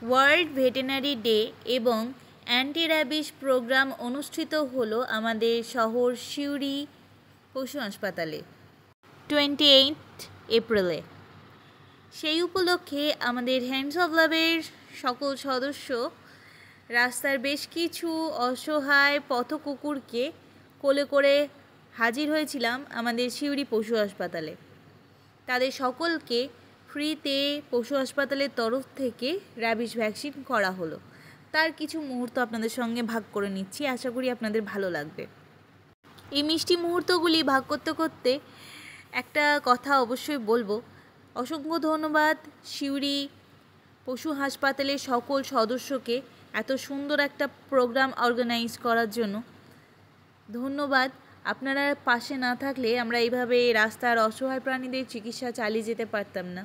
World veterinary day এবং anti rabies programme অনুষ্ঠিত হলো আমাদের শহর সিউড়ি পশু হাসপাতালে 28 এপ্রিলে। সেই উপলক্ষে আমাদের হ্যান্ডস অফ লাভের সকল সদস্য রাস্তার বেশ কিছু অসহায় পথ কুকুরকে কোলে করে হাজির হয়েছিলাম আমাদের সিউড়ি পশু হাসপাতালে। তাদের সকলকে ফ্রিতে পশু হাসপাতালের তরফ থেকে র্যাবিস ভ্যাকসিন করা হলো। তার কিছু মুহূর্ত আপনাদের সঙ্গে ভাগ করে নিচ্ছি, আশা করি আপনাদের ভালো লাগবে। এই মিষ্টি মুহূর্তগুলি ভাগ করতে করতে একটা কথা অবশ্যই বলবো। অসংখ্য ধন্যবাদ সিউড়ি পশু হাসপাতালের সকল সদস্যকে এত সুন্দর একটা প্রোগ্রাম অর্গানাইজ করার জন্য। ধন্যবাদ। আপনারা পাশে না থাকলে আমরা এইভাবে রাস্তার অসহায় প্রাণীদের চিকিৎসা চালিয়ে যেতে পারতাম না।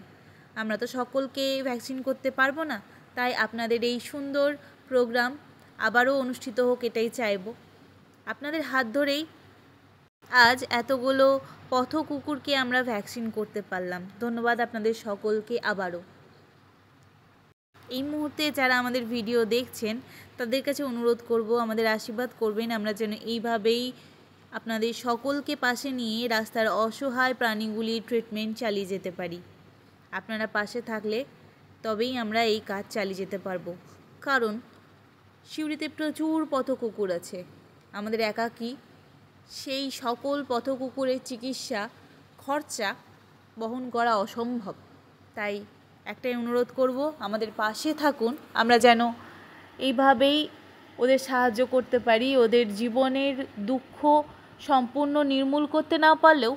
আমরা তো সকলকে ভ্যাকসিন করতে পারবো না, তাই আপনাদের এই সুন্দর প্রোগ্রাম আবারও অনুষ্ঠিত হোক এটাই চাইব। আপনাদের হাত ধরেই আজ এতগুলো পথ কুকুরকে আমরা ভ্যাকসিন করতে পারলাম। ধন্যবাদ আপনাদের সকলকে আবারও। এই মুহূর্তে যারা আমাদের ভিডিও দেখছেন তাদের কাছে অনুরোধ করব, আমাদের আশীর্বাদ করবেন আমরা যেন এইভাবেই আপনাদের সকলকে পাশে নিয়ে রাস্তার অসহায় প্রাণীগুলির ট্রিটমেন্ট চালিয়ে যেতে পারি। আপনারা পাশে থাকলে তবেই আমরা এই কাজ চালিয়ে যেতে পারবো। কারণ সিউড়িতে প্রচুর পথ কুকুর আছে, আমাদের একাকী সেই সকল পথ কুকুরের চিকিৎসা খরচা বহন করা অসম্ভব। তাই একটাই অনুরোধ করব, আমাদের পাশে থাকুন, আমরা যেন এইভাবেই ওদের সাহায্য করতে পারি। ওদের জীবনের দুঃখ সম্পূর্ণ নির্মূল করতে না পারলেও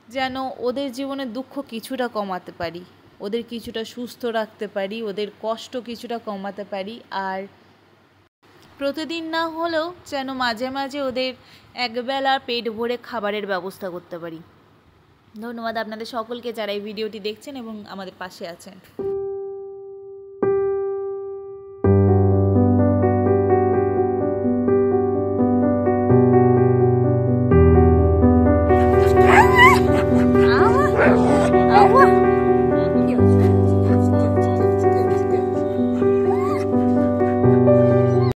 যেন ওদের জীবনের দুঃখ কিছুটা কমাতে পারি, ওদের কিছুটা সুস্থ রাখতে পারি, ওদের কষ্ট কিছুটা কমাতে পারি। আর প্রতিদিন না হলেও যেন মাঝে মাঝে ওদের একবেলা পেট ভরে খাবারের ব্যবস্থা করতে পারি। ধন্যবাদ আপনাদের সকলকে যারা এই ভিডিওটি দেখছেন এবং আমাদের পাশে আছেন।